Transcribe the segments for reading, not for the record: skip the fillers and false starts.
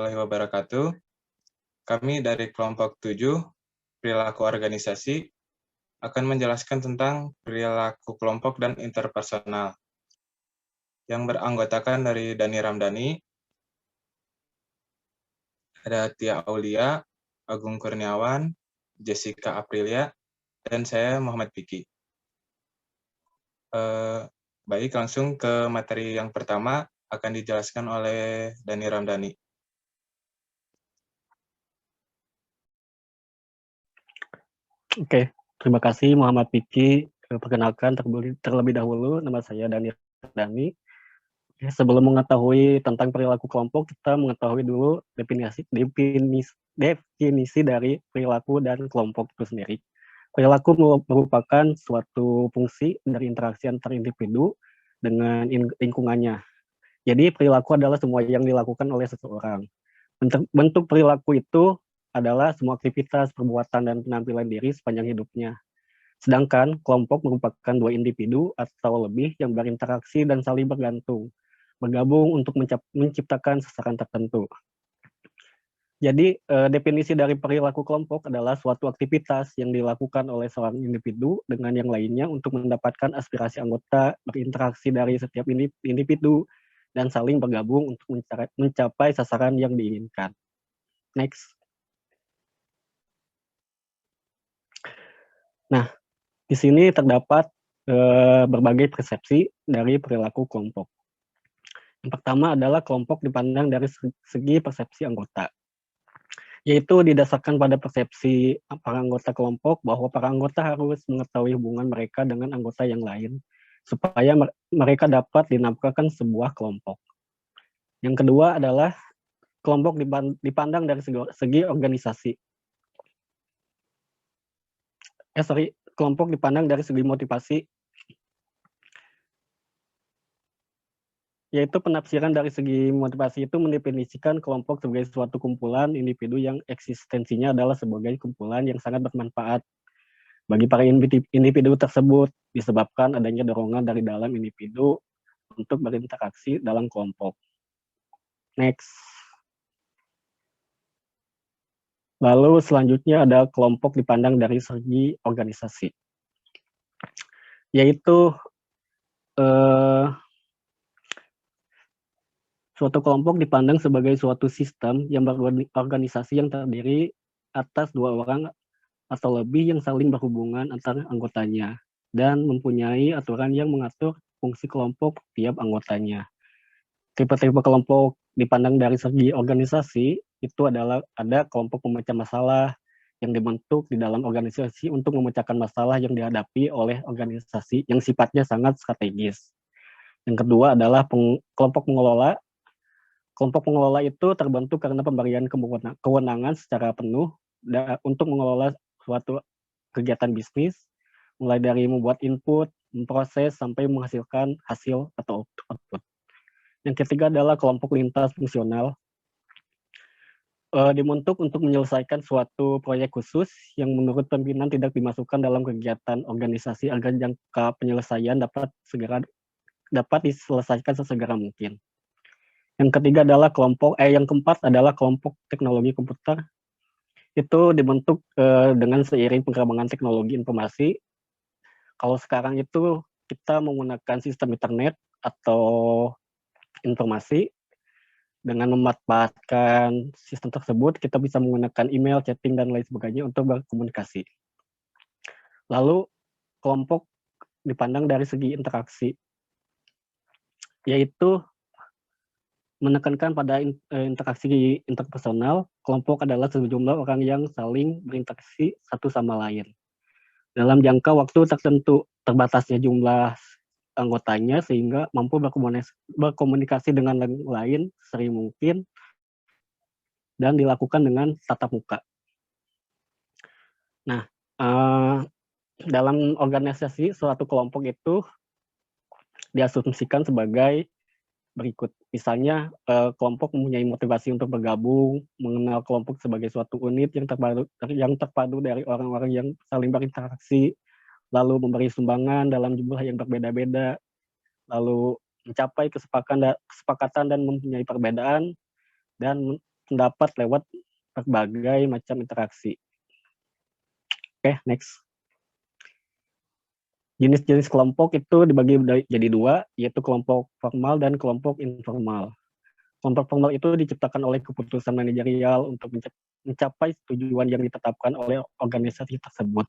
Warahmatullahi wabarakatuh. Kami dari kelompok 7, perilaku organisasi, akan menjelaskan tentang perilaku kelompok dan interpersonal, yang beranggotakan dari Dani Ramdhani, ada Tia Aulia, Agung Kurniawan, Jessica Aprilia, dan saya Muhammad Piki. Baik, langsung ke materi yang pertama akan dijelaskan oleh Dani Ramdhani. Oke, terima kasih Muhammad Piki. Perkenalkan terlebih dahulu, nama saya Dani Ramdhani. Sebelum mengetahui tentang perilaku kelompok, kita mengetahui dulu definisi dari perilaku dan kelompok itu sendiri. Perilaku merupakan suatu fungsi dari interaksi antar individu dengan lingkungannya. Jadi perilaku adalah semua yang dilakukan oleh seseorang. Bentuk perilaku itu adalah semua aktivitas, perbuatan, dan penampilan diri sepanjang hidupnya. Sedangkan kelompok merupakan dua individu atau lebih yang berinteraksi dan saling bergantung, bergabung untuk menciptakan sasaran tertentu. Jadi definisi dari perilaku kelompok adalah suatu aktivitas yang dilakukan oleh seorang individu dengan yang lainnya untuk mendapatkan aspirasi anggota, berinteraksi dari setiap individu, dan saling bergabung untuk mencapai sasaran yang diinginkan. Next. Nah, di sini terdapat berbagai persepsi dari perilaku kelompok. Yang pertama adalah kelompok dipandang dari segi persepsi anggota, yaitu didasarkan pada persepsi para anggota kelompok bahwa para anggota harus mengetahui hubungan mereka dengan anggota yang lain, supaya mereka dapat dinafkahkan sebuah kelompok. Yang kedua adalah kelompok dipandang dari segi organisasi. Kelompok dipandang dari segi motivasi, yaitu penafsiran dari segi motivasi itu mendefinisikan kelompok sebagai suatu kumpulan individu yang eksistensinya adalah sebagai kumpulan yang sangat bermanfaat bagi para individu tersebut, disebabkan adanya dorongan dari dalam individu untuk berinteraksi dalam kelompok. Next. Lalu selanjutnya ada kelompok dipandang dari segi organisasi, yaitu suatu kelompok dipandang sebagai suatu sistem yang berorganisasi yang terdiri atas dua orang atau lebih yang saling berhubungan antar anggotanya dan mempunyai aturan yang mengatur fungsi kelompok tiap anggotanya. Tipe-tipe kelompok dipandang dari segi organisasi itu adalah ada kelompok pemecah masalah yang dibentuk di dalam organisasi untuk memecahkan masalah yang dihadapi oleh organisasi yang sifatnya sangat strategis. Yang kedua adalah kelompok pengelola. Kelompok pengelola itu terbentuk karena pemberian kewenangan secara penuh untuk mengelola suatu kegiatan bisnis, mulai dari membuat input, memproses, sampai menghasilkan hasil atau output. Yang ketiga adalah kelompok lintas fungsional. Dibentuk untuk menyelesaikan suatu proyek khusus yang menurut pimpinan tidak dimasukkan dalam kegiatan organisasi agar jangka penyelesaian dapat diselesaikan sesegera mungkin. Yang ketiga adalah yang keempat adalah kelompok teknologi komputer. Itu dibentuk dengan seiring perkembangan teknologi informasi. Kalau sekarang itu kita menggunakan sistem internet atau informasi. Dengan memanfaatkan sistem tersebut, kita bisa menggunakan email, chatting, dan lain sebagainya untuk berkomunikasi. Lalu, kelompok dipandang dari segi interaksi, yaitu menekankan pada interaksi interpersonal. Kelompok adalah sejumlah orang yang saling berinteraksi satu sama lain. Dalam jangka waktu tertentu, terbatasnya jumlah anggotanya sehingga mampu berkomunikasi dengan lain sering mungkin dan dilakukan dengan tatap muka. Nah, dalam organisasi suatu kelompok itu diasumsikan sebagai berikut. Misalnya kelompok mempunyai motivasi untuk bergabung, mengenal kelompok sebagai suatu unit yang terpadu dari orang-orang yang saling berinteraksi, lalu memberi sumbangan dalam jumlah yang berbeda-beda, lalu mencapai kesepakatan dan mempunyai perbedaan, dan pendapat lewat berbagai macam interaksi. Oke, next. Jenis-jenis kelompok itu dibagi jadi dua, yaitu kelompok formal dan kelompok informal. Kelompok formal itu diciptakan oleh keputusan manajerial untuk mencapai tujuan yang ditetapkan oleh organisasi tersebut.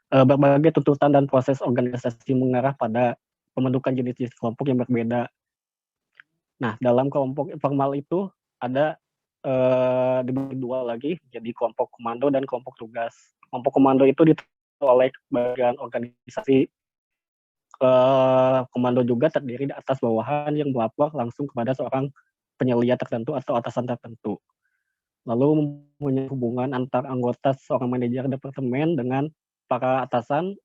Berbagai tuntutan dan proses organisasi mengarah pada pembentukan jenis-jenis kelompok yang berbeda. Nah, dalam kelompok informal itu ada dibagi dua lagi, jadi kelompok komando dan kelompok tugas. Kelompok komando itu ditentukan oleh bagian organisasi. Komando juga terdiri di atas bawahan yang melapor langsung kepada seorang penyelia tertentu atau atasan tertentu. Lalu mempunyai hubungan antar anggota seorang manajer departemen dengan para atasan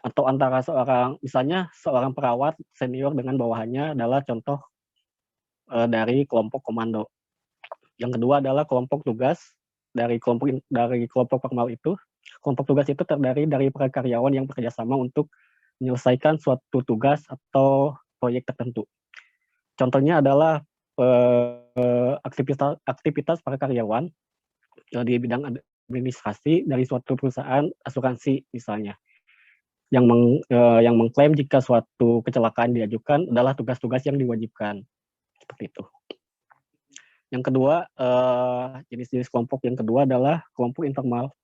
atau antara misalnya seorang perawat senior dengan bawahannya adalah contoh dari kelompok komando. Yang kedua adalah kelompok tugas. Dari kelompok formal itu, kelompok tugas itu terdiri dari para karyawan yang bekerjasama untuk menyelesaikan suatu tugas atau proyek tertentu. Contohnya adalah aktivitas para karyawan di bidang administrasi dari suatu perusahaan asuransi misalnya, yang mengklaim jika suatu kecelakaan diajukan adalah tugas-tugas yang diwajibkan, seperti itu. Yang kedua, jenis-jenis kelompok yang kedua adalah kelompok informal.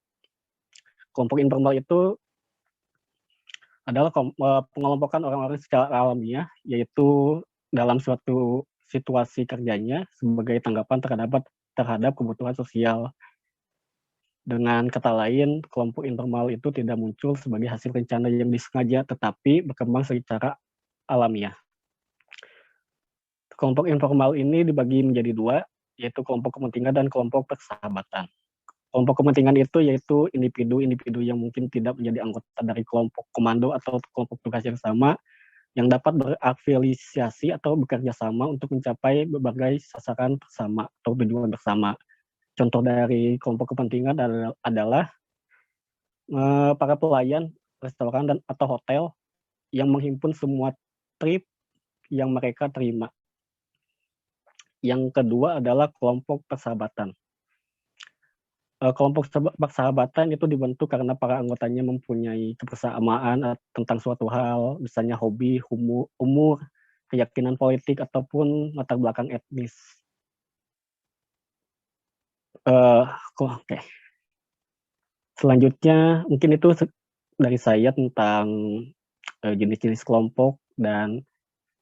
Kelompok informal itu adalah pengelompokan orang-orang secara alamiah, yaitu dalam suatu situasi kerjanya sebagai tanggapan terhadap kebutuhan sosial. Dengan kata lain, kelompok informal itu tidak muncul sebagai hasil rencana yang disengaja, tetapi berkembang secara alamiah. Kelompok informal ini dibagi menjadi dua, yaitu kelompok kepentingan dan kelompok persahabatan. Kelompok kepentingan itu yaitu individu-individu yang mungkin tidak menjadi anggota dari kelompok komando atau kelompok tugas yang sama, yang dapat berafiliasi atau bekerja sama untuk mencapai berbagai sasaran bersama atau tujuan bersama. Contoh dari kelompok kepentingan adalah para pelayan restoran dan atau hotel yang menghimpun semua trip yang mereka terima. Yang kedua adalah kelompok persahabatan. Kelompok persahabatan itu dibentuk karena para anggotanya mempunyai kebersamaan tentang suatu hal, misalnya hobi, umur, keyakinan politik, ataupun latar belakang etnis. Oke. Selanjutnya, mungkin itu dari saya tentang jenis-jenis kelompok dan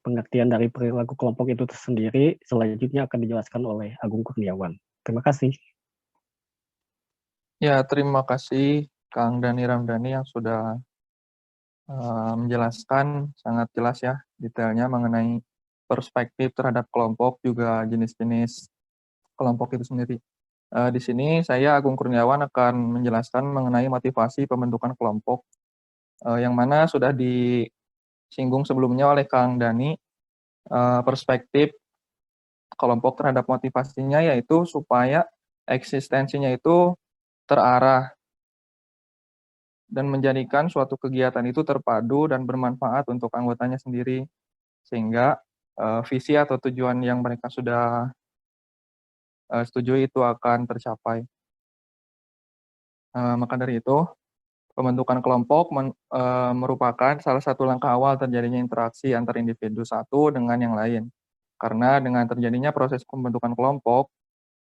pengertian dari perilaku kelompok itu sendiri. Selanjutnya akan dijelaskan oleh Agung Kurniawan. Terima kasih. Ya, terima kasih Kang Dani Ramdhani yang sudah menjelaskan sangat jelas ya detailnya mengenai perspektif terhadap kelompok juga jenis-jenis kelompok itu sendiri. Di sini saya Agung Kurniawan akan menjelaskan mengenai motivasi pembentukan kelompok yang mana sudah disinggung sebelumnya oleh Kang Dani. Perspektif kelompok terhadap motivasinya yaitu supaya eksistensinya itu terarah dan menjadikan suatu kegiatan itu terpadu dan bermanfaat untuk anggotanya sendiri, sehingga visi atau tujuan yang mereka sudah setujui itu akan tercapai. Maka dari itu, pembentukan kelompok merupakan salah satu langkah awal terjadinya interaksi antar individu satu dengan yang lain. Karena dengan terjadinya proses pembentukan kelompok,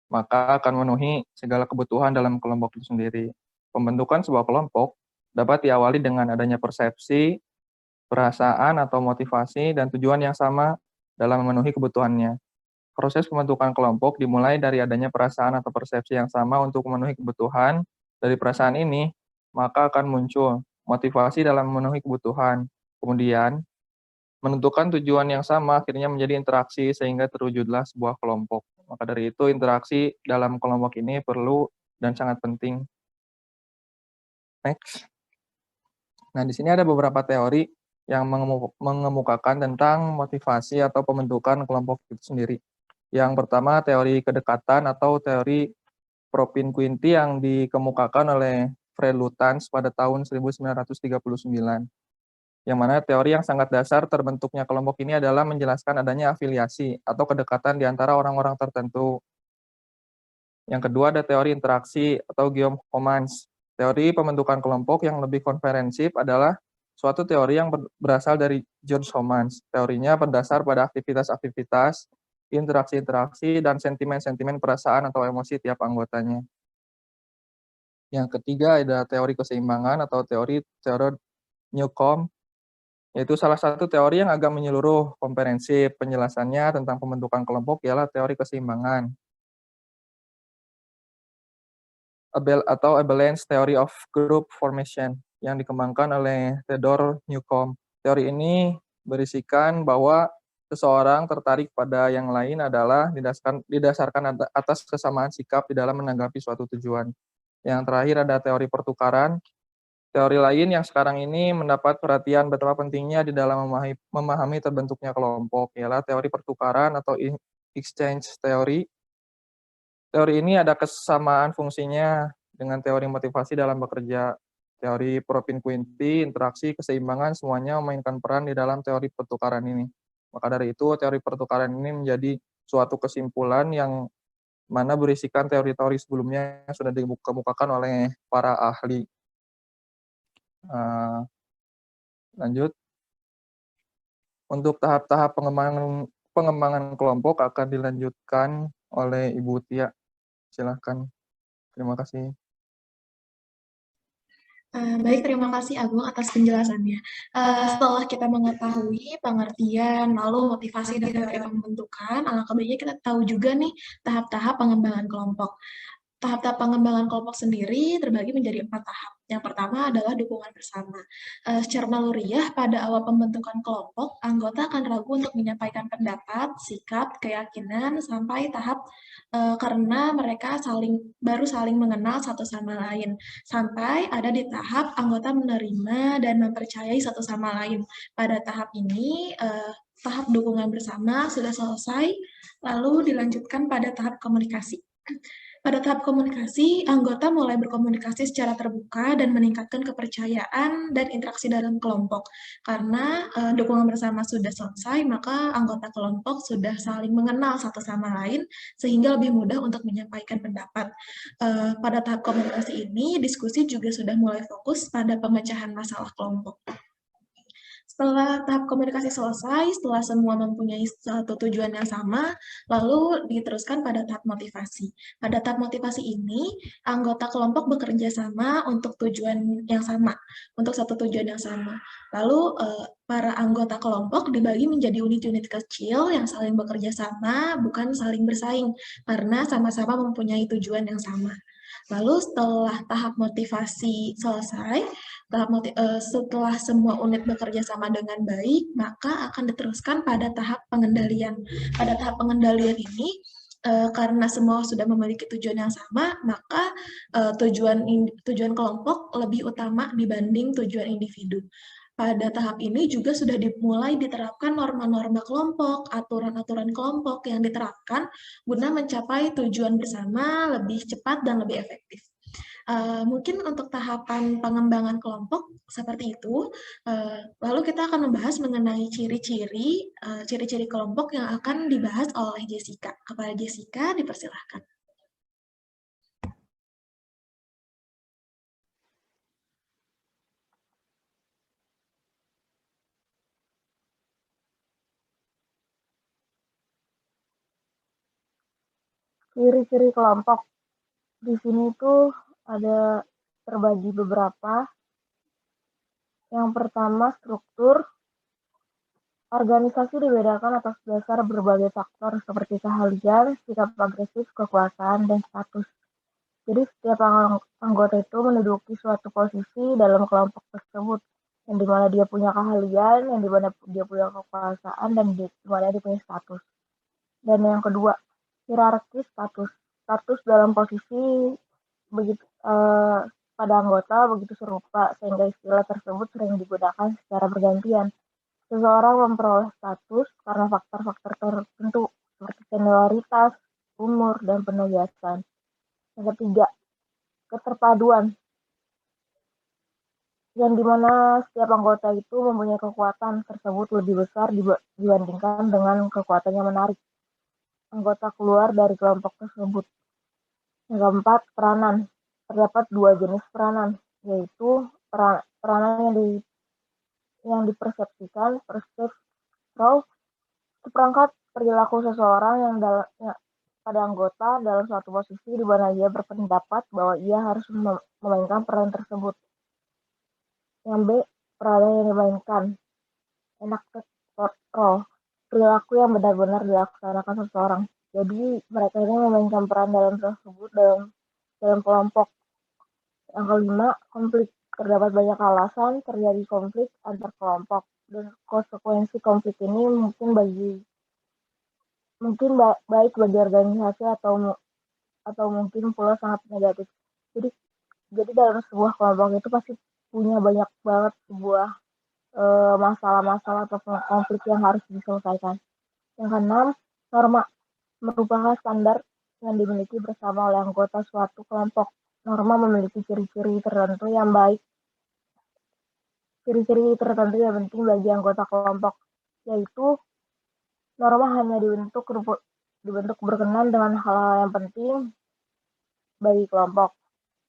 maka akan memenuhi segala kebutuhan dalam kelompok itu sendiri. Pembentukan sebuah kelompok dapat diawali dengan adanya persepsi, perasaan atau motivasi, dan tujuan yang sama dalam memenuhi kebutuhannya. Proses pembentukan kelompok dimulai dari adanya perasaan atau persepsi yang sama untuk memenuhi kebutuhan. Dari perasaan ini, maka akan muncul motivasi dalam memenuhi kebutuhan. Kemudian, menentukan tujuan yang sama akhirnya menjadi interaksi sehingga terwujudlah sebuah kelompok. Maka dari itu interaksi dalam kelompok ini perlu dan sangat penting. Next. Nah, di sini ada beberapa teori yang mengemukakan tentang motivasi atau pembentukan kelompok itu sendiri. Yang pertama, teori kedekatan atau teori propinquity yang dikemukakan oleh Fred Lutanz pada tahun 1939. yang mana teori yang sangat dasar terbentuknya kelompok ini adalah menjelaskan adanya afiliasi atau kedekatan di antara orang-orang tertentu. Yang kedua ada teori interaksi atau Guillaume Homans. Teori pembentukan kelompok yang lebih komprehensif adalah suatu teori yang berasal dari John Homans. Teorinya berdasar pada aktivitas-aktivitas, interaksi-interaksi, dan sentimen-sentimen perasaan atau emosi tiap anggotanya. Yang ketiga ada teori keseimbangan atau teori Newcomb, yaitu salah satu teori yang agak menyeluruh, komprehensif. Penjelasannya tentang pembentukan kelompok ialah teori keseimbangan. Atau Abelian's Theory of Group Formation yang dikembangkan oleh Theodore Newcomb. Teori ini berisikan bahwa seseorang tertarik pada yang lain adalah didasarkan atas kesamaan sikap di dalam menanggapi suatu tujuan. Yang terakhir ada teori pertukaran. Teori lain yang sekarang ini mendapat perhatian betapa pentingnya di dalam memahami terbentuknya kelompok ialah teori pertukaran atau exchange theory. Teori ini ada kesamaan fungsinya dengan teori motivasi dalam bekerja. Teori propinquity, interaksi, keseimbangan, semuanya memainkan peran di dalam teori pertukaran ini. Maka dari itu, teori pertukaran ini menjadi suatu kesimpulan yang mana berisikan teori-teori sebelumnya yang sudah dikemukakan oleh para ahli. Lanjut. Untuk tahap-tahap pengembangan kelompok akan dilanjutkan oleh Ibu Tia. Silahkan. Terima kasih. Baik, terima kasih Agung atas penjelasannya. Setelah kita mengetahui pengertian lalu motivasi dari teori pembentukan, alangkah baiknya kita tahu juga nih tahap-tahap pengembangan kelompok. Tahap-tahap pengembangan kelompok sendiri terbagi menjadi 4 tahap. Yang pertama adalah dukungan bersama. Secara naluriah, pada awal pembentukan kelompok, anggota akan ragu untuk menyampaikan pendapat, sikap, keyakinan, sampai tahap karena mereka baru saling mengenal satu sama lain. Sampai ada di tahap anggota menerima dan mempercayai satu sama lain. Pada tahap ini, tahap dukungan bersama sudah selesai, lalu dilanjutkan pada tahap komunikasi. Pada tahap komunikasi, anggota mulai berkomunikasi secara terbuka dan meningkatkan kepercayaan dan interaksi dalam kelompok. Karena dukungan bersama sudah selesai, maka anggota kelompok sudah saling mengenal satu sama lain, sehingga lebih mudah untuk menyampaikan pendapat. Pada tahap komunikasi ini, diskusi juga sudah mulai fokus pada pemecahan masalah kelompok. Setelah tahap komunikasi selesai, setelah semua mempunyai satu tujuan yang sama, lalu diteruskan pada tahap motivasi. Pada tahap motivasi ini, anggota kelompok bekerja sama untuk tujuan yang sama, untuk satu tujuan yang sama. Lalu para anggota kelompok dibagi menjadi unit-unit kecil yang saling bekerja sama, bukan saling bersaing, karena sama-sama mempunyai tujuan yang sama. Lalu setelah tahap motivasi selesai, setelah semua unit bekerja sama dengan baik, maka akan diteruskan pada tahap pengendalian. Pada tahap pengendalian ini, karena semua sudah memiliki tujuan yang sama, maka tujuan kelompok lebih utama dibanding tujuan individu. Pada tahap ini juga sudah dimulai diterapkan norma-norma kelompok, aturan-aturan kelompok yang diterapkan guna mencapai tujuan bersama lebih cepat dan lebih efektif. Mungkin untuk tahapan pengembangan kelompok seperti itu. Lalu kita akan membahas mengenai ciri-ciri kelompok yang akan dibahas oleh Jessica. Kepada Jessica, dipersilahkan. Ciri-ciri kelompok di sini tuh ada terbagi beberapa. Yang pertama, struktur. Organisasi dibedakan atas dasar berbagai faktor seperti keahlian, sikap agresif, kekuasaan, dan status. Jadi setiap anggota itu menduduki suatu posisi dalam kelompok tersebut, yang dimana dia punya keahlian, yang dimana dia punya kekuasaan, dan dimana dia punya status. Dan yang kedua, hierarki status. Status dalam posisi begitu pada anggota begitu serupa sehingga istilah tersebut sering digunakan secara bergantian. Seseorang memperoleh status karena faktor-faktor tertentu seperti senioritas, umur, dan penugasan. Yang ketiga, keterpaduan. yang dimana setiap anggota itu mempunyai kekuatan tersebut lebih besar dibandingkan dengan kekuatan yang menarik anggota keluar dari kelompok tersebut. Yang keempat, peranan. Terdapat dua jenis peranan, yaitu peranan yang dipersepsikan, perceived role, seperangkat perilaku seseorang yang pada anggota dalam suatu posisi di mana ia berpendapat bahwa ia harus memainkan peran tersebut. Yang B, peranan yang dimainkan, enacted role, perilaku yang benar-benar dilaksanakan seseorang. Jadi mereka ini memainkan peran dalam tersebut dalam kelompok. Yang kelima, konflik. Terdapat banyak alasan terjadi konflik antar kelompok dan konsekuensi konflik ini mungkin baik bagi organisasi atau mungkin pula sangat negatif. Jadi dalam sebuah kelompok itu pasti punya banyak banget sebuah masalah-masalah atau konflik yang harus diselesaikan. Yang keenam, norma merupakan standar yang dimiliki bersama oleh anggota suatu kelompok. Norma memiliki ciri-ciri tertentu yang baik, ciri-ciri tertentu yang penting bagi anggota kelompok, yaitu norma hanya dibentuk berkenan dengan hal-hal yang penting bagi kelompok.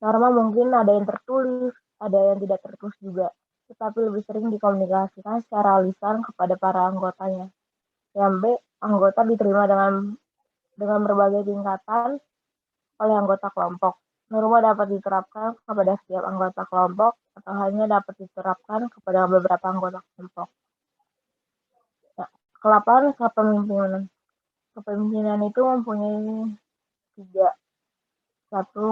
Norma mungkin ada yang tertulis, ada yang tidak tertulis juga, tetapi lebih sering dikomunikasikan secara lisan kepada para anggotanya. Yang B, anggota diterima dengan berbagai tingkatan oleh anggota kelompok. Norma dapat diterapkan kepada setiap anggota kelompok atau hanya dapat diterapkan kepada beberapa anggota kelompok. Nah, ke-8, kepemimpinan. Kepemimpinan itu mempunyai 3. Satu,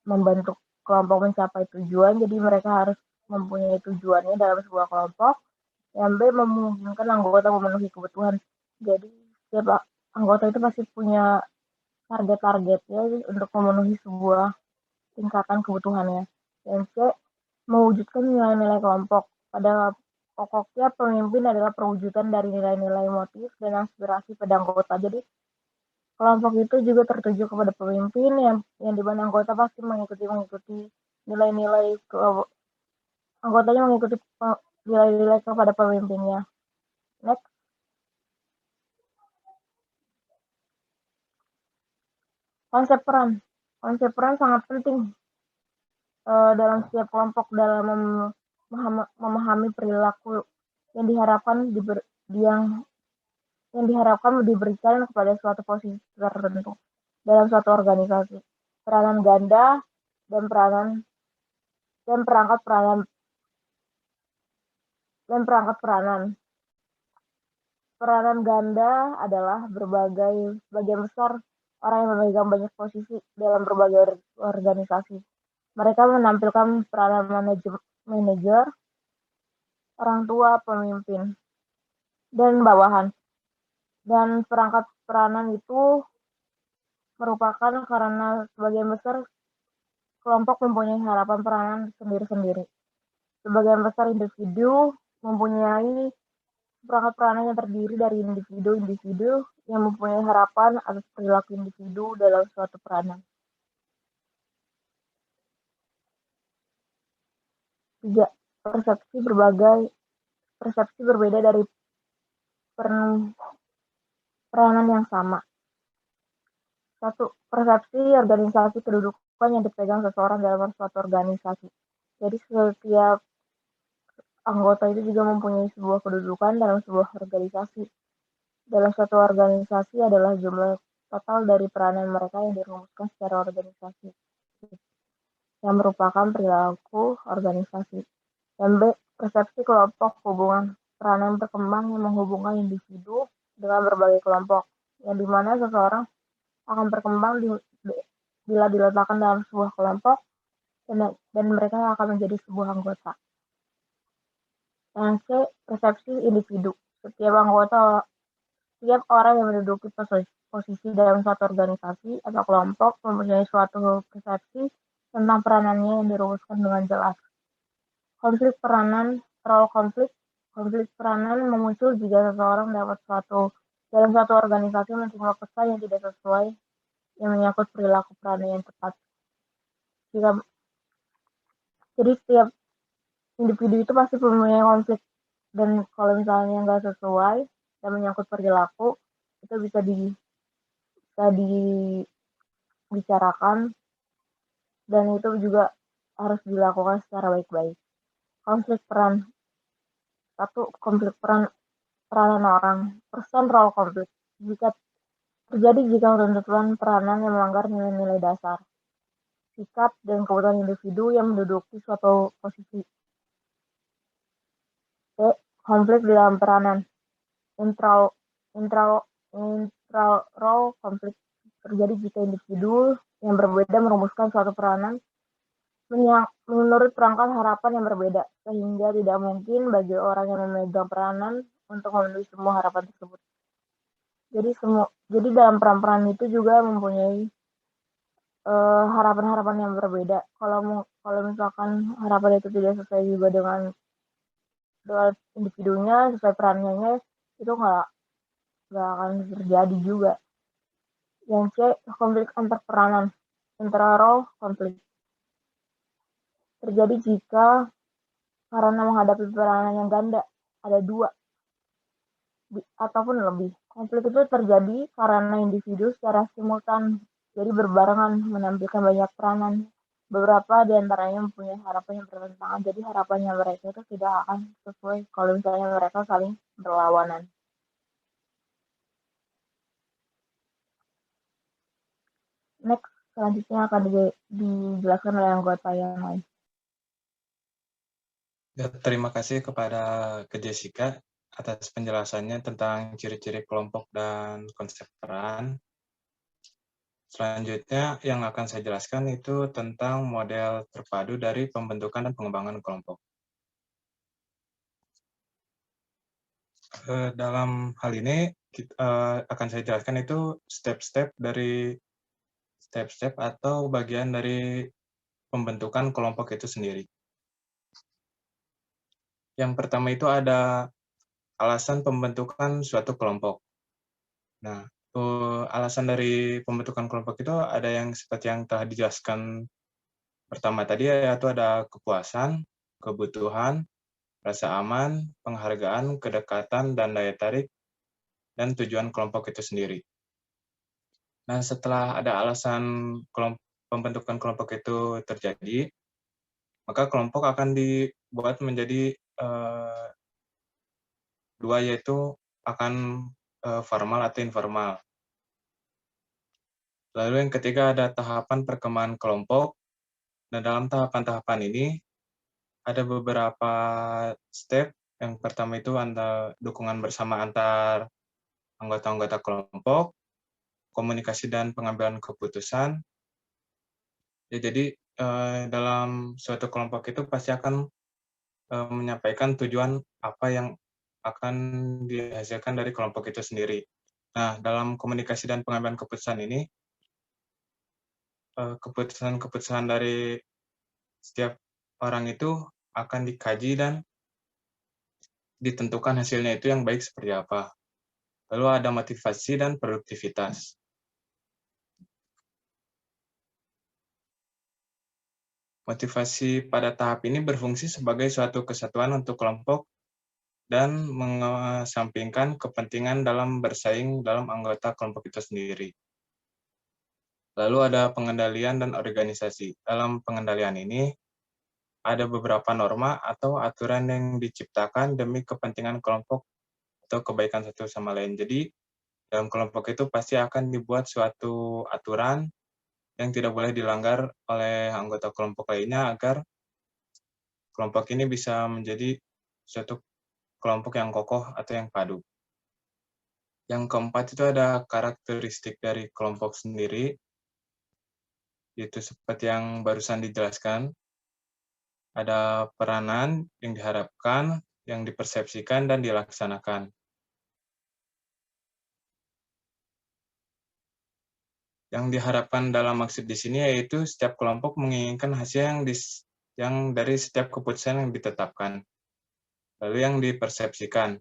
membantu kelompok mencapai tujuan, jadi mereka harus mempunyai tujuannya dalam sebuah kelompok. Yang B, memungkinkan anggota memenuhi kebutuhan. Jadi setiap anggota itu pasti punya target-targetnya untuk memenuhi sebuah tingkatan kebutuhannya. Yang C, mewujudkan nilai-nilai kelompok. Pada pokoknya pemimpin adalah perwujudan dari nilai-nilai motif dan aspirasi pada anggota. Jadi kelompok itu juga tertuju kepada pemimpin yang dimana anggota pasti mengikuti nilai-nilai anggotanya mengikuti nilai-nilai kepada pemimpinnya. Next. Konsep peran sangat penting dalam setiap kelompok dalam memahami perilaku yang diharapkan diberikan kepada suatu posisi tertentu dalam suatu organisasi. Peranan ganda dan perangkat peranan. Peranan ganda adalah bagian besar orang yang memegang banyak posisi dalam berbagai organisasi. Mereka menampilkan peranan manajer, orang tua, pemimpin, dan bawahan. Dan perangkat peranan itu merupakan karena sebagian besar kelompok mempunyai harapan peranan sendiri-sendiri. Sebagian besar individu mempunyai perangkat peranan yang terdiri dari individu-individu yang mempunyai harapan atas perilaku individu dalam suatu peranan. 3. Persepsi berbeda dari peranan yang sama. 1. Persepsi organisasi kedudukan yang dipegang seseorang dalam suatu organisasi. Jadi setiap anggota itu juga mempunyai sebuah kedudukan dalam sebuah organisasi. Dalam suatu organisasi adalah jumlah total dari peranan mereka yang dirumuskan secara organisasi, yang merupakan perilaku organisasi. Yang B, persepsi kelompok hubungan. Peranan berkembang yang menghubungkan individu dengan berbagai kelompok, yang dimana seseorang akan berkembang bila diletakkan dalam sebuah kelompok dan mereka akan menjadi sebuah anggota. Yang C, persepsi individu. Setiap orang yang menduduki posisi dalam suatu organisasi atau kelompok mempunyai suatu persepsi tentang peranannya yang dirumuskan dengan jelas. Konflik peranan, konflik peranan memuncul jika seseorang dalam suatu organisasi menerima pesan yang tidak sesuai yang menyangkut perilaku peranan yang tepat. Jadi individu itu pasti mempunyai konflik, dan kalau misalnya nggak sesuai dan menyangkut perilaku, itu bisa dibicarakan, dan itu juga harus dilakukan secara baik-baik. Konflik peran. Satu, konflik peranan orang. Person role konflik. Jika ketentuan peranan yang melanggar nilai-nilai dasar, sikap, dan kebutuhan individu yang menduduki suatu posisi. Konflik di dalam peranan. Intra-role konflik terjadi jika individu yang berbeda merumuskan suatu peranan menurut perangkat harapan yang berbeda, sehingga tidak mungkin bagi orang yang memegang peranan untuk memenuhi semua harapan tersebut. Jadi dalam peran-peran itu juga mempunyai harapan-harapan yang berbeda. Kalau misalkan harapan itu tidak sesuai juga dengan individunya, sesuai perannya, itu nggak akan terjadi juga. Yang C, konflik antar peranan, intra-role konflik. Terjadi jika karena menghadapi peranan yang ganda, ada 2 ataupun lebih. Konflik itu terjadi karena individu secara simultan, jadi berbarengan menampilkan banyak peranan. Beberapa di antaranya mempunyai harapan yang bertentangan, jadi harapannya mereka itu tidak akan sesuai kalau misalnya mereka saling berlawanan. Next, selanjutnya akan dijelaskan oleh anggota yang lain. Ya, terima kasih kepada Ke Jessica atas penjelasannya tentang ciri-ciri kelompok dan konsep peran. Selanjutnya yang akan saya jelaskan itu tentang model terpadu dari pembentukan dan pengembangan kelompok. Dalam hal ini akan saya jelaskan itu step-step atau bagian dari pembentukan kelompok itu sendiri. Yang pertama itu ada alasan pembentukan suatu kelompok. Nah, alasan dari pembentukan kelompok itu ada yang seperti yang telah dijelaskan pertama tadi, yaitu ada kepuasan, kebutuhan, rasa aman, penghargaan, kedekatan, dan daya tarik, dan tujuan kelompok itu sendiri. Nah, setelah ada alasan pembentukan kelompok itu terjadi, maka kelompok akan dibuat menjadi 2, yaitu akan formal atau informal. Lalu yang ketiga ada tahapan perkembangan kelompok. Nah, dalam tahapan-tahapan ini ada beberapa step. Yang pertama itu dukungan bersama antar anggota-anggota kelompok, komunikasi dan pengambilan keputusan. Ya, jadi dalam suatu kelompok itu pasti akan menyampaikan tujuan apa yang akan dihasilkan dari kelompok itu sendiri. Nah, dalam komunikasi dan pengambilan keputusan ini, keputusan-keputusan dari setiap orang itu akan dikaji dan ditentukan hasilnya itu yang baik seperti apa. Lalu ada motivasi dan produktivitas. Motivasi pada tahap ini berfungsi sebagai suatu kesatuan untuk kelompok dan mengesampingkan kepentingan dalam bersaing dalam anggota kelompok itu sendiri. Lalu ada pengendalian dan organisasi. Dalam pengendalian ini, ada beberapa norma atau aturan yang diciptakan demi kepentingan kelompok atau kebaikan satu sama lain. Jadi, dalam kelompok itu pasti akan dibuat suatu aturan yang tidak boleh dilanggar oleh anggota kelompok lainnya agar kelompok ini bisa menjadi suatu kelompok yang kokoh atau yang padu. Yang keempat itu ada karakteristik dari kelompok sendiri, yaitu seperti yang barusan dijelaskan. Ada peranan yang diharapkan, yang dipersepsikan, dan dilaksanakan. Yang diharapkan dalam maksud di sini yaitu setiap kelompok menginginkan hasil yang dari setiap keputusan yang ditetapkan. Lalu yang dipersepsikan.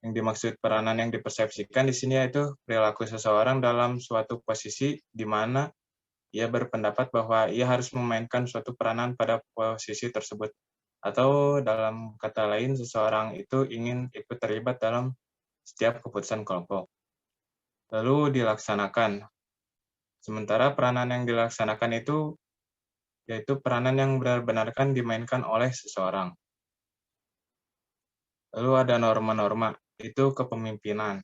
Yang dimaksud peranan yang dipersepsikan di sini yaitu perilaku seseorang dalam suatu posisi di mana ia berpendapat bahwa ia harus memainkan suatu peranan pada posisi tersebut Atau dalam kata lain, seseorang itu ingin ikut terlibat dalam setiap keputusan kelompok. Lalu dilaksanakan. Sementara peranan yang dilaksanakan itu yaitu peranan yang benar-benar dimainkan oleh seseorang. Lalu ada norma-norma, itu kepemimpinan.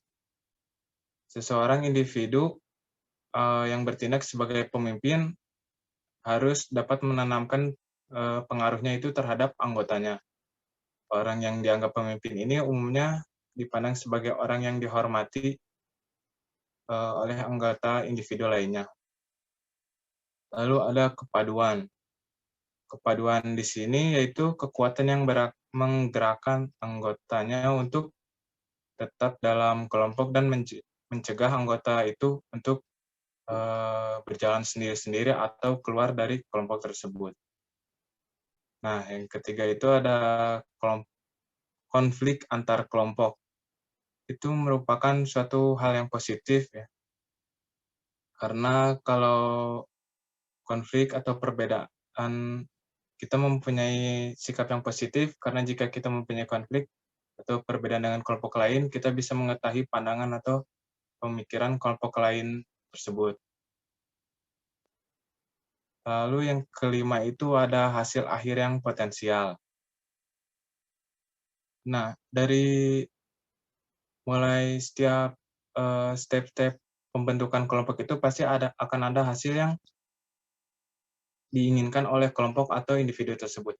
Seseorang individu yang bertindak sebagai pemimpin harus dapat menanamkan pengaruhnya itu terhadap anggotanya. Orang yang dianggap pemimpin ini umumnya dipandang sebagai orang yang dihormati oleh anggota individu lainnya. Lalu ada kepaduan. Kepaduan di sini yaitu kekuatan yang menggerakkan anggotanya untuk tetap dalam kelompok dan mencegah anggota itu untuk berjalan sendiri-sendiri atau keluar dari kelompok tersebut. Nah, yang ketiga itu ada konflik antar kelompok. Itu merupakan suatu hal yang positif ya. Karena kalau konflik atau perbedaan, kita mempunyai sikap yang positif karena jika kita mempunyai konflik atau perbedaan dengan kelompok lain, kita bisa mengetahui pandangan atau pemikiran kelompok lain tersebut. Lalu yang kelima itu ada hasil akhir yang potensial. Nah, dari mulai setiap step-step pembentukan kelompok itu pasti akan ada hasil yang diinginkan oleh kelompok atau individu tersebut.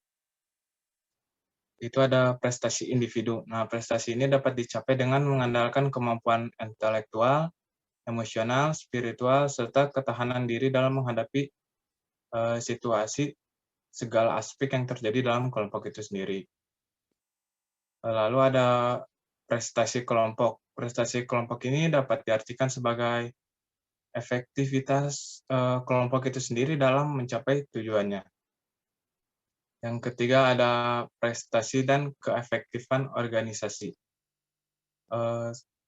Itu ada prestasi individu. Nah, prestasi ini dapat dicapai dengan mengandalkan kemampuan intelektual, emosional, spiritual, serta ketahanan diri dalam menghadapi situasi segala aspek yang terjadi dalam kelompok itu sendiri. Lalu ada prestasi kelompok. Prestasi kelompok ini dapat diartikan sebagai efektivitas kelompok itu sendiri dalam mencapai tujuannya. Yang ketiga ada prestasi dan keefektifan organisasi.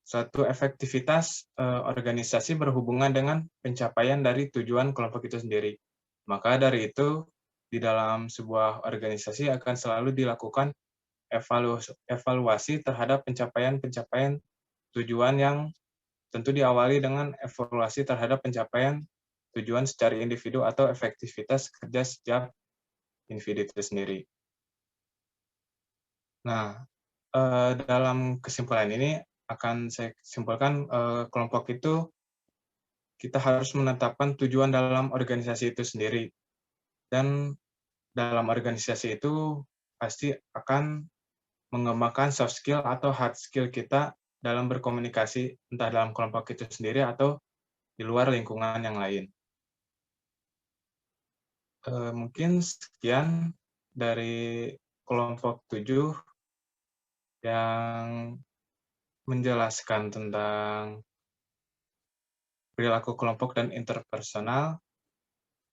Suatu efektivitas organisasi berhubungan dengan pencapaian dari tujuan kelompok itu sendiri. Maka dari itu, di dalam sebuah organisasi akan selalu dilakukan evaluasi terhadap pencapaian-pencapaian tujuan yang tentu diawali dengan evaluasi terhadap pencapaian tujuan secara individu atau efektivitas kerja setiap individu itu sendiri. Nah, dalam kesimpulan ini akan saya simpulkan kelompok itu kita harus menetapkan tujuan dalam organisasi itu sendiri. Dan dalam organisasi itu pasti akan mengembangkan soft skill atau hard skill kita dalam berkomunikasi, entah dalam kelompok itu sendiri atau di luar lingkungan yang lain. Mungkin sekian dari kelompok 7 yang menjelaskan tentang perilaku kelompok dan interpersonal.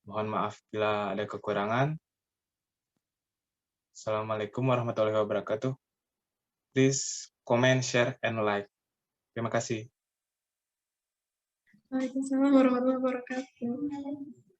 Mohon maaf bila ada kekurangan. Assalamualaikum warahmatullahi wabarakatuh. Please comment, share, and like. Terima kasih. Waalaikumsalam warahmatullahi wabarakatuh.